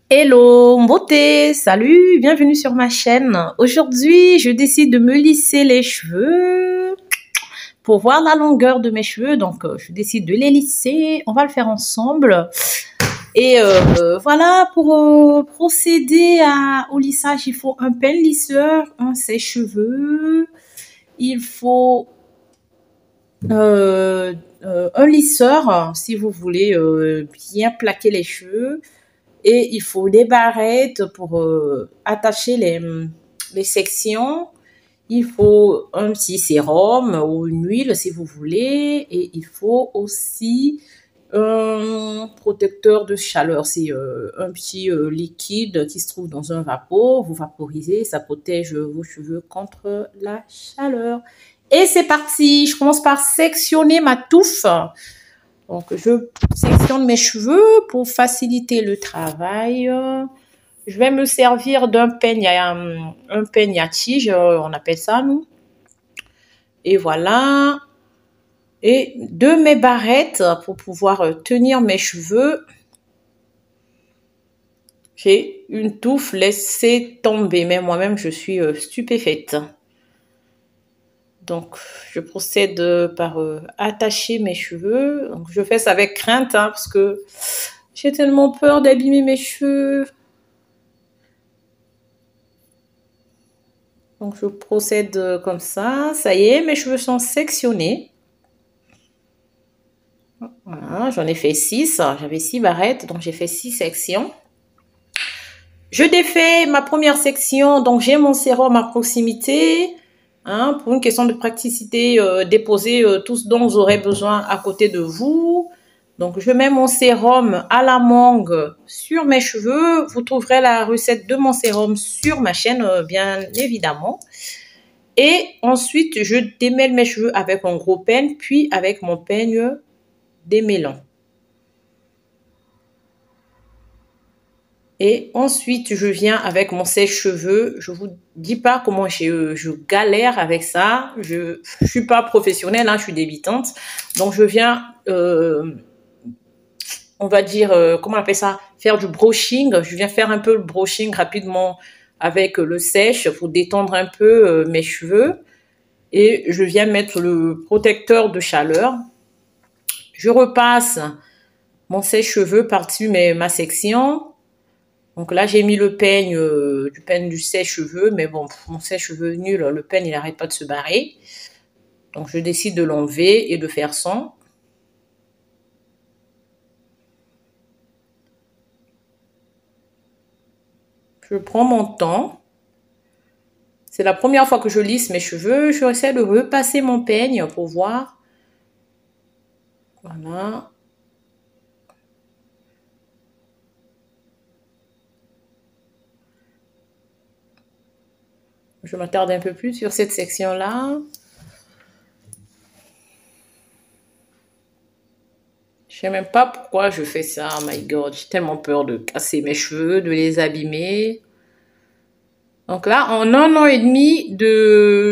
Hello, beauté, salut, bienvenue sur ma chaîne. Aujourd'hui, je décide de me lisser les cheveux pour voir la longueur de mes cheveux. Donc, je décide de les lisser. On va le faire ensemble. Et voilà, pour procéder au lissage, il faut un peigne lisseur, un sèche-cheveux. Il faut un lisseur si vous voulez bien plaquer les cheveux. Et il faut des barrettes pour attacher les sections. Il faut un petit sérum ou une huile si vous voulez. Et il faut aussi un protecteur de chaleur. C'est un petit liquide qui se trouve dans un vapeur. Vous vaporisez, ça protège vos cheveux contre la chaleur. Et c'est parti. Je commence par sectionner ma touffe. Donc, je sectionne mes cheveux pour faciliter le travail. Je vais me servir d'un peigne, un peigne à tige, on appelle ça, nous. Et voilà. Et de mes barrettes pour pouvoir tenir mes cheveux. J'ai une touffe laissée tomber, mais moi-même, je suis stupéfaite. Donc, je procède par attacher mes cheveux. Donc, je fais ça avec crainte, hein, parce que j'ai tellement peur d'abîmer mes cheveux. Donc, je procède comme ça. Ça y est, mes cheveux sont sectionnés. Voilà, j'en ai fait 6. J'avais 6 barrettes, donc j'ai fait 6 sections. Je défais ma première section. Donc, j'ai mon sérum à proximité. Hein, pour une question de praticité, déposez tout ce dont vous aurez besoin à côté de vous. Donc, je mets mon sérum à la mangue sur mes cheveux. Vous trouverez la recette de mon sérum sur ma chaîne, bien évidemment. Et ensuite, je démêle mes cheveux avec un gros peigne, puis avec mon peigne démêlant. Et ensuite, je viens avec mon sèche-cheveux. Je vous dis pas comment je galère avec ça. Je suis pas professionnelle, hein, je suis débutante. Donc, je viens, on va dire, comment on appelle ça, faire du brushing. Je viens faire un peu le brushing rapidement avec le sèche pour détendre un peu mes cheveux. Et je viens mettre le protecteur de chaleur. Je repasse mon sèche-cheveux par-dessus ma section. Donc là, j'ai mis le peigne, du peigne du sèche-cheveux, mais bon, mon sèche-cheveux nul, le peigne, il n'arrête pas de se barrer. Donc, je décide de l'enlever et de faire sans. Je prends mon temps. C'est la première fois que je lisse mes cheveux. Je essaie de repasser mon peigne pour voir. Voilà. Je m'attarde un peu plus sur cette section-là. Je sais même pas pourquoi je fais ça. Oh my God, j'ai tellement peur de casser mes cheveux, de les abîmer. Donc là, en un an et demi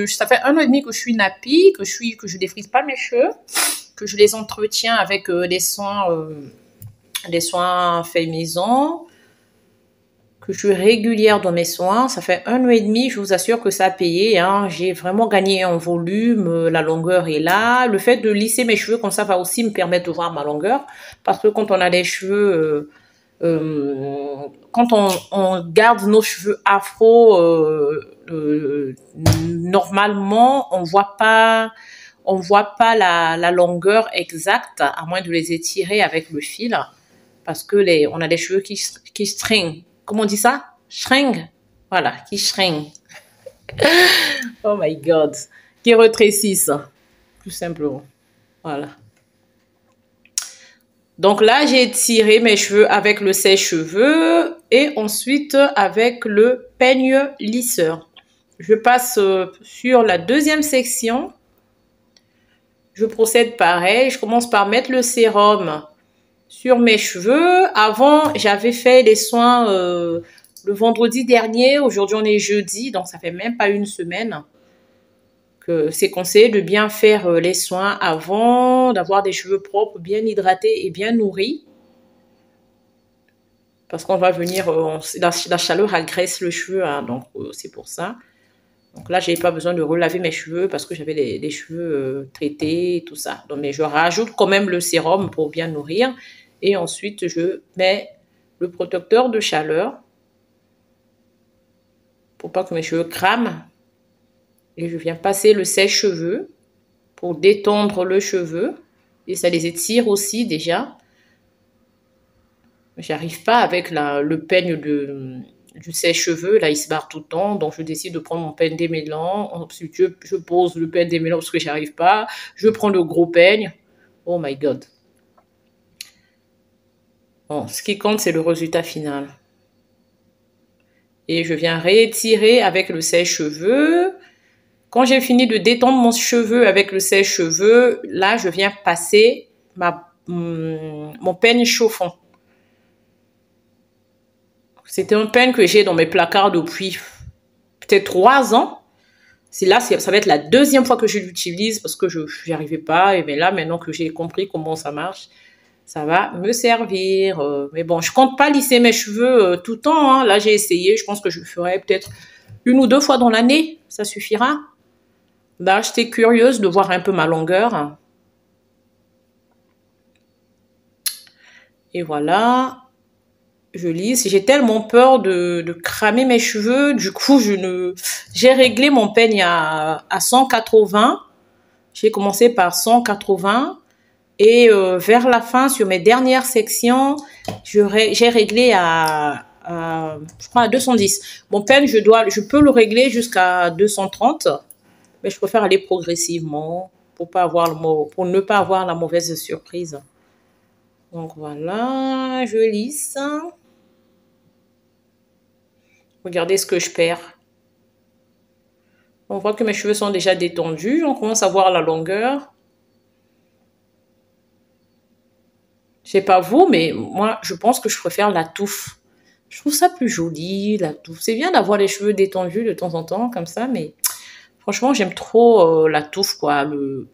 ça fait 1 an et demi que je suis nappie, que je défrise pas mes cheveux, que je les entretiens avec des soins faits maison, que je suis régulière dans mes soins. Ça fait 1 an et demi, je vous assure que ça a payé, hein. J'ai vraiment gagné en volume, la longueur est là. Le fait de lisser mes cheveux comme ça va aussi me permettre de voir ma longueur, parce que quand on a des cheveux quand on garde nos cheveux afro, normalement, on voit pas la longueur exacte, à moins de les étirer avec le fil, parce que on a des cheveux qui string. Comment on dit ça? String. Voilà, qui string. Oh my God. Qui rétrécissent, tout simplement. Voilà. Donc là, j'ai tiré mes cheveux avec le sèche-cheveux et ensuite avec le peigne lisseur. Je passe sur la deuxième section. Je procède pareil. Je commence par mettre le sérum sur mes cheveux. Avant, j'avais fait les soins le vendredi dernier. Aujourd'hui, on est jeudi, donc ça fait même pas 1 semaine. C'est conseillé de bien faire les soins avant, d'avoir des cheveux propres, bien hydratés et bien nourris. Parce qu'on va venir, la chaleur agresse le cheveu, hein, donc c'est pour ça. Donc là, j'ai pas besoin de relaver mes cheveux parce que j'avais les cheveux traités et tout ça. Donc, mais je rajoute quand même le sérum pour bien nourrir. Et ensuite, je mets le protecteur de chaleur pour pas que mes cheveux crament. Et je viens passer le sèche-cheveux pour détendre le cheveu. Et ça les étire aussi déjà. J'arrive pas avec le peigne du sèche-cheveux. Là, il se barre tout le temps. Donc, je décide de prendre mon peigne démêlant. Ensuite, je pose le peigne démêlant parce que j'arrive pas. Je prends le gros peigne. Oh my God. Bon, ce qui compte, c'est le résultat final. Et je viens réétirer avec le sèche-cheveux. Quand j'ai fini de détendre mon cheveu avec le sèche-cheveux, là, je viens passer mon peigne chauffant. C'était un peigne que j'ai dans mes placards depuis peut-être 3 ans. C'est là, ça va être la deuxième fois que je l'utilise parce que je n'y arrivais pas. Et bien là, maintenant que j'ai compris comment ça marche, ça va me servir. Mais bon, je compte pas lisser mes cheveux tout le temps, hein. Là, j'ai essayé. Je pense que je le ferai peut-être 1 ou 2 fois dans l'année. Ça suffira. Là, j'étais curieuse de voir un peu ma longueur. Et voilà. Je lisse. J'ai tellement peur de cramer mes cheveux. Du coup, j'ai réglé mon peigne à 180. J'ai commencé par 180. Et vers la fin, sur mes dernières sections, j'ai réglé je crois à 210. Mon peigne, je peux le régler jusqu'à 230, mais je préfère aller progressivement pour ne pas avoir la mauvaise surprise. Donc voilà, je lisse. Regardez ce que je perds. On voit que mes cheveux sont déjà détendus. On commence à voir la longueur. Je sais pas vous, mais moi, je pense que je préfère la touffe. Je trouve ça plus joli, la touffe. C'est bien d'avoir les cheveux détendus de temps en temps, comme ça, mais franchement, j'aime trop la touffe, quoi. Le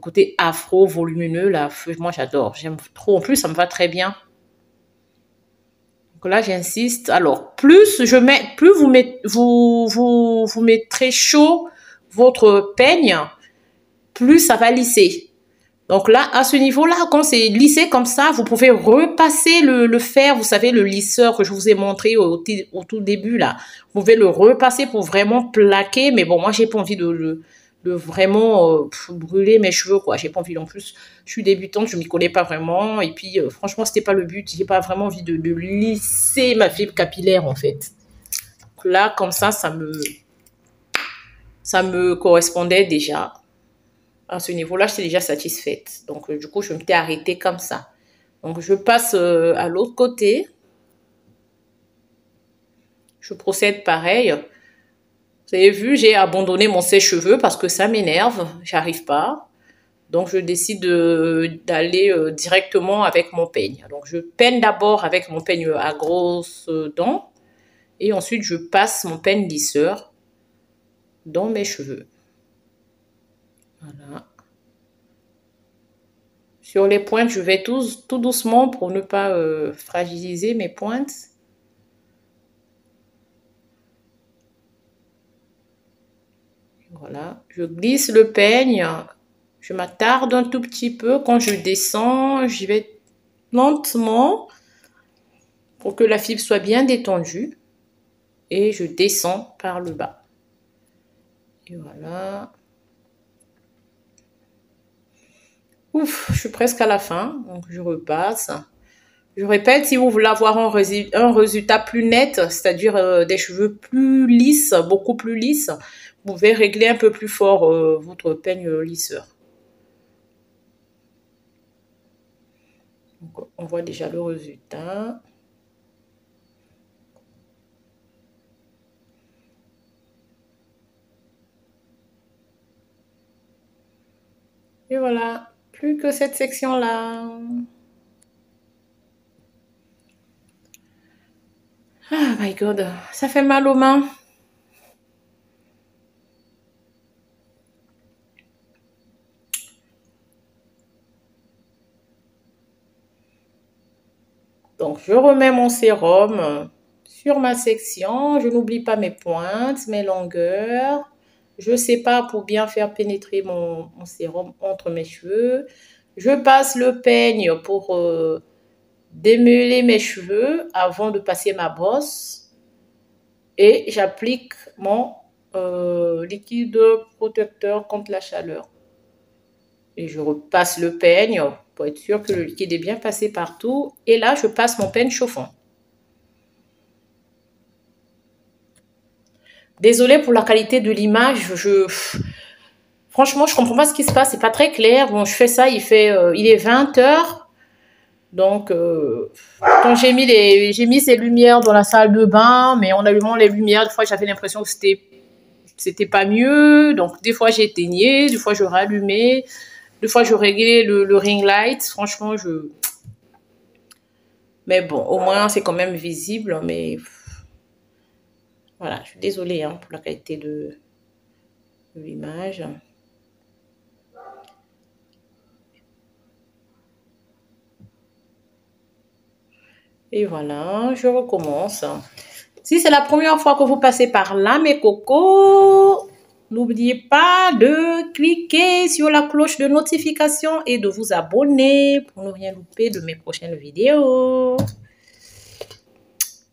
côté afro, volumineux, là, moi, j'adore. J'aime trop. En plus, ça me va très bien. Donc là, j'insiste. Alors, plus vous mettrez chaud votre peigne, plus ça va lisser. Donc là, à ce niveau-là, quand c'est lissé comme ça, vous pouvez repasser le fer, vous savez, le lisseur que je vous ai montré au tout début, là. Vous pouvez le repasser pour vraiment plaquer. Mais bon, moi, j'ai pas envie de vraiment brûler mes cheveux, quoi. J'ai pas envie non plus. Je suis débutante, je m'y connais pas vraiment. Et puis, franchement, c'était pas le but. J'ai pas vraiment envie de lisser ma fibre capillaire, en fait. Donc là, comme ça me correspondait déjà. À ce niveau-là, j'étais déjà satisfaite. Donc, du coup, je m'étais arrêtée comme ça. Donc, je passe à l'autre côté. Je procède pareil. Vous avez vu, j'ai abandonné mon sèche-cheveux parce que ça m'énerve. J'arrive pas. Donc, je décide d'aller directement avec mon peigne. Donc, je peigne d'abord avec mon peigne à grosses dents. Et ensuite, je passe mon peigne lisseur dans mes cheveux. Voilà. Sur les pointes, je vais tout doucement pour ne pas fragiliser mes pointes. Voilà, je glisse le peigne, je m'attarde un tout petit peu. Quand je descends, j'y vais lentement pour que la fibre soit bien détendue. Et je descends par le bas. Et voilà. Ouf, je suis presque à la fin, donc je repasse. Je répète, si vous voulez avoir un résultat plus net, c'est-à-dire des cheveux plus lisses, beaucoup plus lisses, vous pouvez régler un peu plus fort votre peigne lisseur. Donc, on voit déjà le résultat. Et voilà, plus que cette section-là. Ah my God, ça fait mal aux mains. Donc, je remets mon sérum sur ma section. Je n'oublie pas mes pointes, mes longueurs. Je sépare pour bien faire pénétrer mon sérum entre mes cheveux. Je passe le peigne pour démêler mes cheveux avant de passer ma brosse. Et j'applique mon liquide protecteur contre la chaleur. Et je repasse le peigne pour être sûr que le liquide est bien passé partout. Et là, je passe mon peigne chauffant. Désolée pour la qualité de l'image. Franchement, je comprends pas ce qui se passe. C'est pas très clair. Bon, je fais ça, il est 20 h. Donc, quand j'ai mis ces lumières dans la salle de bain, mais en allumant les lumières, des fois, j'avais l'impression que c'était pas mieux. Donc, des fois, j'éteignais, des fois, je rallumais, des fois, je réglais le ring light. Franchement, mais bon, au moins, c'est quand même visible. Mais voilà, je suis désolée hein, pour la qualité de l'image. Et voilà, je recommence. Si c'est la première fois que vous passez par là, mes cocos, n'oubliez pas de cliquer sur la cloche de notification et de vous abonner pour ne rien louper de mes prochaines vidéos.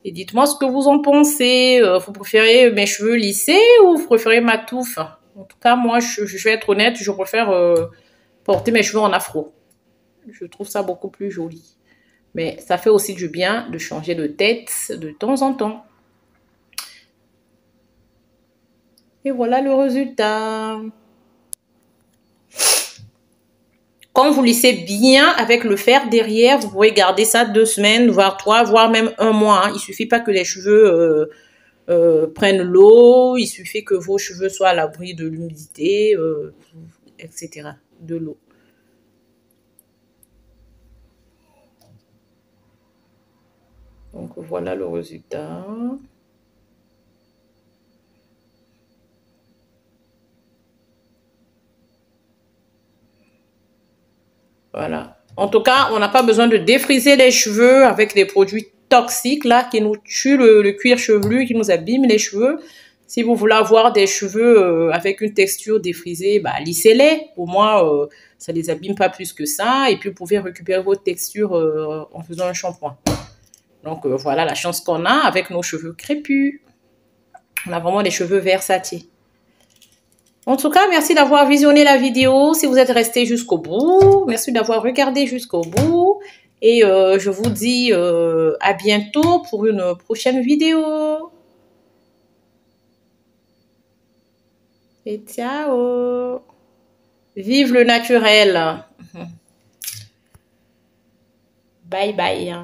Et dites-moi ce que vous en pensez. Vous préférez mes cheveux lissés ou vous préférez ma touffe? En tout cas, moi, je vais être honnête, je préfère porter mes cheveux en afro. Je trouve ça beaucoup plus joli. Mais ça fait aussi du bien de changer de tête de temps en temps. Et voilà le résultat. Quand vous lissez bien avec le fer derrière, vous pouvez garder ça 2 semaines, voire 3, voire même 1 mois. Hein. Il suffit pas que les cheveux prennent l'eau. Il suffit que vos cheveux soient à l'abri de l'humidité, etc. De l'eau. Donc voilà le résultat. Voilà. En tout cas, on n'a pas besoin de défriser les cheveux avec des produits toxiques là qui nous tuent le cuir chevelu, qui nous abîment les cheveux. Si vous voulez avoir des cheveux avec une texture défrisée, bah, lissez-les. Au moins, ça les abîme pas plus que ça. Et puis, vous pouvez récupérer votre texture en faisant un shampoing. Donc, voilà la chance qu'on a avec nos cheveux crépus. On a vraiment des cheveux versatiles. En tout cas, merci d'avoir visionné la vidéo. Si vous êtes resté jusqu'au bout, merci d'avoir regardé jusqu'au bout. Et je vous dis à bientôt pour une prochaine vidéo. Et ciao. Vive le naturel. Bye bye.